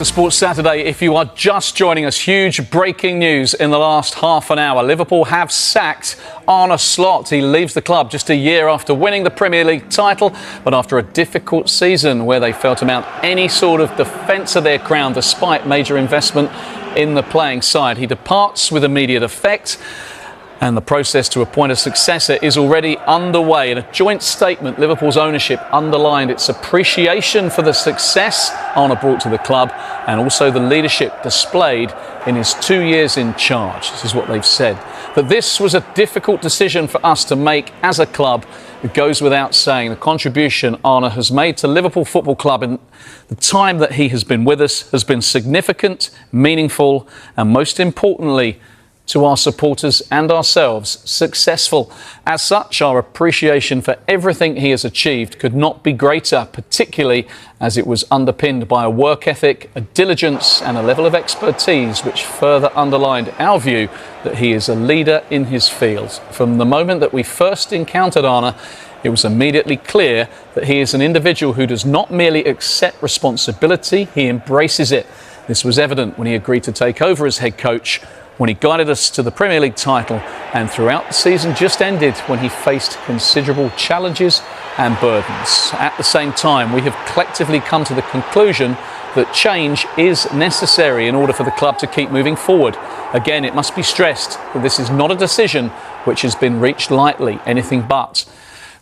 Sports Saturday, if you are just joining us, huge breaking news in the last half an hour. Liverpool have sacked Arne Slot. He leaves the club just a year after winning the Premier League title, but after a difficult season where they failed to mount any sort of defence of their crown despite major investment in the playing side. He departs with immediate effect, and the process to appoint a successor is already underway. In a joint statement, Liverpool's ownership underlined its appreciation for the success Arne brought to the club and also the leadership displayed in his 2 years in charge. This is what they've said. That this was a difficult decision for us to make as a club. It goes without saying. The contribution Arne has made to Liverpool Football Club in the time that he has been with us has been significant, meaningful, and most importantly, to our supporters and ourselves, successful. As such, our appreciation for everything he has achieved could not be greater, particularly as it was underpinned by a work ethic, a diligence and a level of expertise which further underlined our view that he is a leader in his field. From the moment that we first encountered Arne, it was immediately clear that he is an individual who does not merely accept responsibility, he embraces it. This was evident when he agreed to take over as head coach, when he guided us to the Premier League title, and throughout the season just ended when he faced considerable challenges and burdens. At the same time, we have collectively come to the conclusion that change is necessary in order for the club to keep moving forward. Again, it must be stressed that this is not a decision which has been reached lightly, anything but.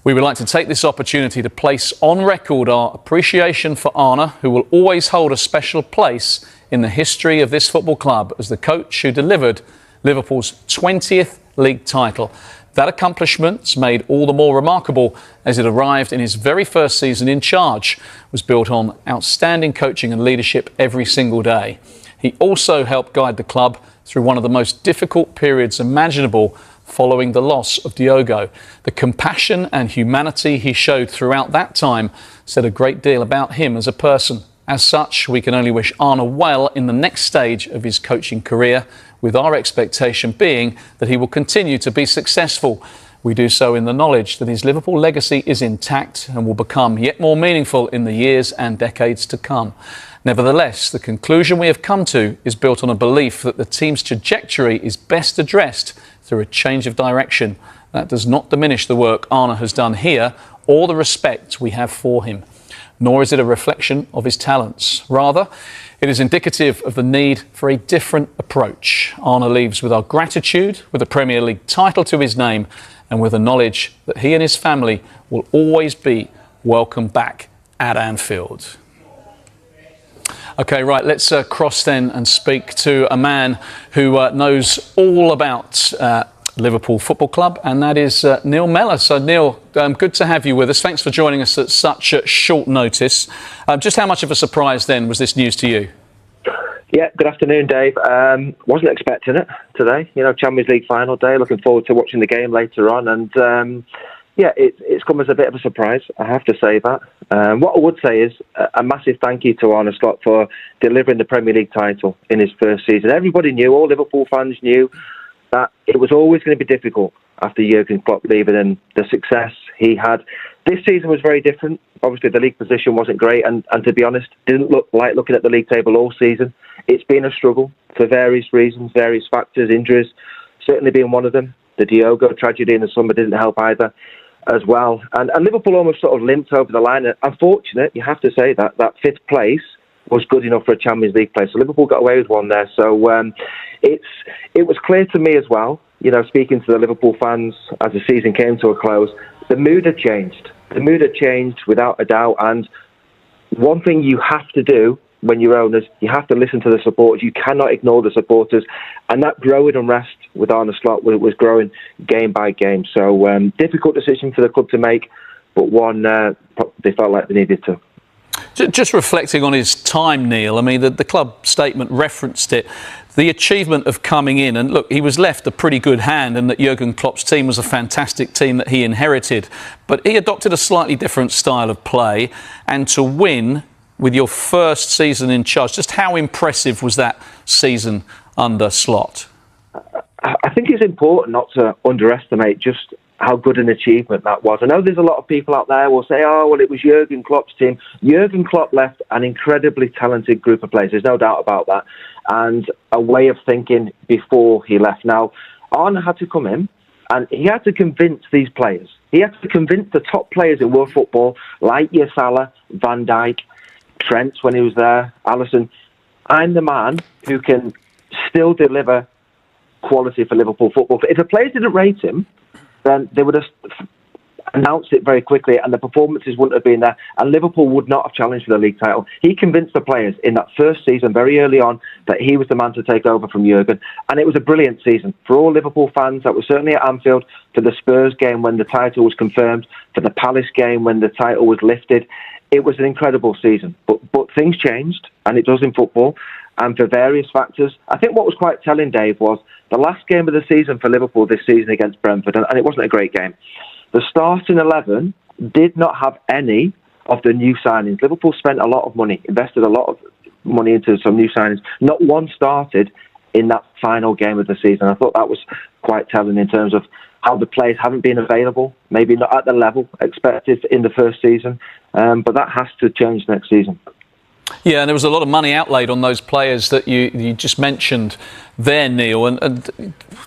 We would like to take this opportunity to place on record our appreciation for Arne, who will always hold a special place in the history of this football club as the coach who delivered Liverpool's 20th league title. That accomplishment, made all the more remarkable as it arrived in his very first season in charge, was built on outstanding coaching and leadership every single day. He also helped guide the club through one of the most difficult periods imaginable following the loss of Diogo. The compassion and humanity he showed throughout that time said a great deal about him as a person. As such, we can only wish Arne well in the next stage of his coaching career, with our expectation being that he will continue to be successful. We do so in the knowledge that his Liverpool legacy is intact and will become yet more meaningful in the years and decades to come. Nevertheless, the conclusion we have come to is built on a belief that the team's trajectory is best addressed through a change of direction. That does not diminish the work Arne has done here or the respect we have for him. Nor is it a reflection of his talents. Rather, it is indicative of the need for a different approach. Arne leaves with our gratitude, with a Premier League title to his name, and with the knowledge that he and his family will always be welcome back at Anfield. OK, right, let's cross then and speak to a man who knows all about Liverpool Football Club, and that is Neil Mellor. So, Neil, good to have you with us. Thanks for joining us at such short notice. Just how much of a surprise, then, was this news to you? Yeah, good afternoon, Dave. Wasn't expecting it today. You know, Champions League final day. Looking forward to watching the game later on. And, yeah, it's come as a bit of a surprise, I have to say that. What I would say is a massive thank you to Arne Slot for delivering the Premier League title in his first season. Everybody knew, all Liverpool fans knew, that it was always going to be difficult after Jurgen Klopp leaving, and the success he had. This season was very different. Obviously, the league position wasn't great, and to be honest, didn't look like looking at the league table all season. It's been a struggle for various reasons, various factors, injuries, certainly being one of them. The Diogo tragedy in the summer didn't help either as well. And Liverpool almost sort of limped over the line. Unfortunate, you have to say that fifth place was good enough for a Champions League place. So Liverpool got away with one there. So it was clear to me as well, you know, speaking to the Liverpool fans as the season came to a close, the mood had changed. The mood had changed without a doubt. And one thing you have to do when you're owners, you have to listen to the supporters. You cannot ignore the supporters. And that growing unrest with Arne Slot was growing game by game. So difficult decision for the club to make, but one they felt like they needed to. Just reflecting on his time, Neil, I mean, the club statement referenced it, the achievement of coming in, and look, he was left a pretty good hand, and that Jurgen Klopp's team was a fantastic team that he inherited, but he adopted a slightly different style of play, and to win with your first season in charge, just how impressive was that season under Slot? I think it's important not to underestimate just how good an achievement that was. I know there's a lot of people out there who will say, oh, well, it was Jurgen Klopp's team. Jurgen Klopp left an incredibly talented group of players. There's no doubt about that. And a way of thinking before he left. Now, Arne had to come in and he had to convince these players. He had to convince the top players in world football, like your Salah, Van Dijk, Trent when he was there, Alisson. I'm the man who can still deliver quality for Liverpool football. If the players didn't rate him, then they would have announced it very quickly and the performances wouldn't have been there and Liverpool would not have challenged for the league title. He convinced the players in that first season very early on that he was the man to take over from Jurgen, and it was a brilliant season for all Liverpool fans. That was certainly at Anfield, for the Spurs game when the title was confirmed, for the Palace game when the title was lifted. It was an incredible season, but things changed, and it does in football, and for various factors. I think what was quite telling, Dave, was the last game of the season for Liverpool this season against Brentford, and it wasn't a great game. The starting 11 did not have any of the new signings. Liverpool spent a lot of money, invested a lot of money into some new signings. Not one started in that final game of the season. I thought that was quite telling in terms of how the players haven't been available, maybe not at the level expected in the first season, but that has to change next season. Yeah, and there was a lot of money outlaid on those players that you just mentioned there, Neil, and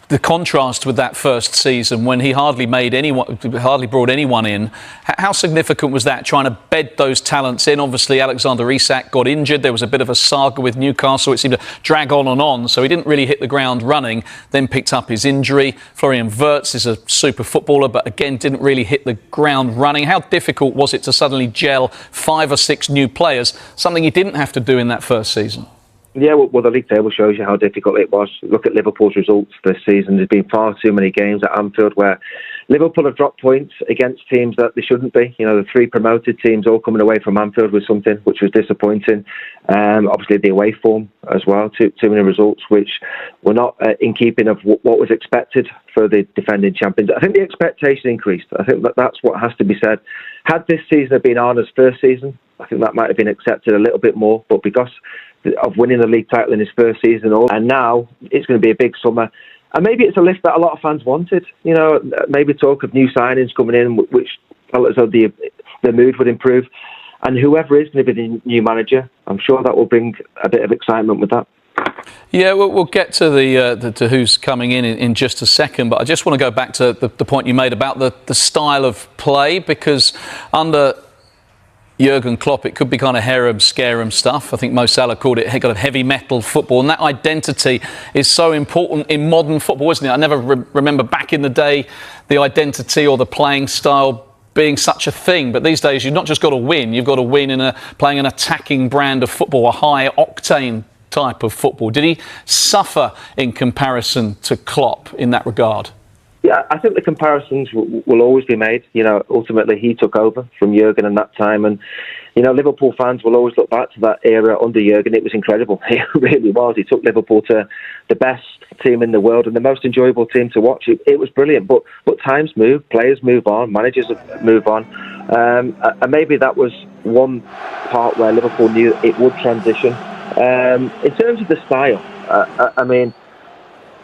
the contrast with that first season when he hardly brought anyone in. How significant was that, trying to bed those talents in? Obviously, Alexander Isak got injured. There was a bit of a saga with Newcastle. It seemed to drag on and on, so he didn't really hit the ground running, then picked up his injury. Florian Wirtz is a super footballer, but again, didn't really hit the ground running. How difficult was it to suddenly gel 5 or 6 new players, something he didn't have to do in that first season? Yeah, well, the league table shows you how difficult it was. Look at Liverpool's results this season. There's been far too many games at Anfield where Liverpool have dropped points against teams that they shouldn't be. You know, the 3 promoted teams all coming away from Anfield with something, which was disappointing. Obviously, the away form as well. Too many results which were not in keeping of what was expected for the defending champions. I think the expectation increased. I think that's what has to be said. Had this season been Arne's first season, I think that might have been accepted a little bit more, but because of winning the league title in his first season, and now it's going to be a big summer, and maybe it's a list that a lot of fans wanted. You know, maybe talk of new signings coming in, which felt as though the mood would improve, and whoever is going to be the new manager, I'm sure that will bring a bit of excitement with that. Yeah, we'll get to to who's coming in just a second, but I just want to go back to the point you made about the style of play, because under Jurgen Klopp, it could be kind of harem-scarum stuff. I think Mo Salah called it kind of heavy metal football, and that identity is so important in modern football, isn't it? I never remember back in the day the identity or the playing style being such a thing, but these days you've not just got to win, you've got to win in playing an attacking brand of football, a high-octane type of football. Did he suffer in comparison to Klopp in that regard? Yeah, I think the comparisons will always be made. You know, ultimately he took over from Jurgen in that time, and you know, Liverpool fans will always look back to that era under Jurgen. It was incredible. It really was. He took Liverpool to the best team in the world and the most enjoyable team to watch. It was brilliant. But times move, players move on, managers move on, and maybe that was one part where Liverpool knew it would transition. In terms of the style, I mean,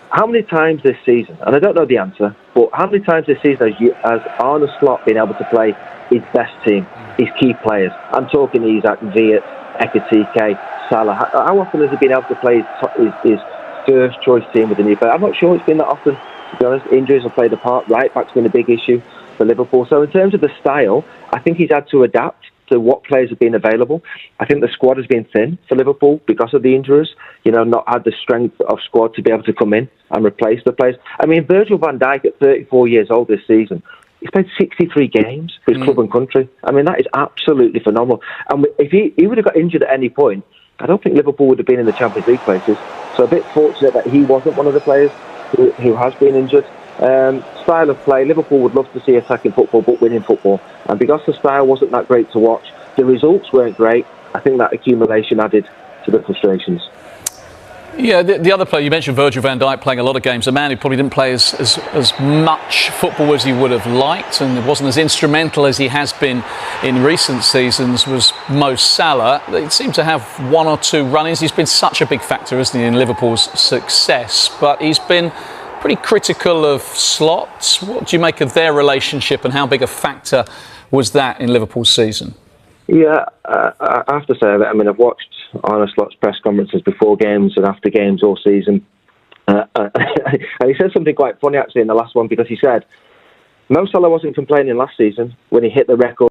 how many times this season, and I don't know the answer, but how many times this season has Arne Slot been able to play his best team, his key players? I'm talking Isak, Wirtz, Ekitike, Salah. How often has he been able to play his first choice team with a new player? I'm not sure it's been that often, to be honest. Injuries have played a part. Right back's been a big issue for Liverpool. So in terms of the style, I think he's had to adapt to what players have been available. I think the squad has been thin for Liverpool because of the injuries. You know, not had the strength of squad to be able to come in and replace the players. I mean, Virgil van Dijk at 34 years old this season, he's played 63 games for his club and country. I mean, that is absolutely phenomenal. And if he would have got injured at any point, I don't think Liverpool would have been in the Champions League places. So a bit fortunate that he wasn't one of the players who has been injured. Style of play, Liverpool would love to see attacking football but winning football, and because the style wasn't that great to watch, the results weren't great. I think that accumulation added to the frustrations. Yeah, the other player, you mentioned Virgil van Dijk playing a lot of games, a man who probably didn't play as much football as he would have liked and wasn't as instrumental as he has been in recent seasons, was Mo Salah. They seem to have 1 or 2 run-ins. He's been such a big factor, isn't he, in Liverpool's success, but he's been pretty critical of Slot. What do you make of their relationship, and how big a factor was that in Liverpool's season? Yeah, I have to say that. I mean, I've watched Arne Slot's press conferences before games and after games all season. And he said something quite funny, actually, in the last one, because he said Mo Salah wasn't complaining last season when he hit the record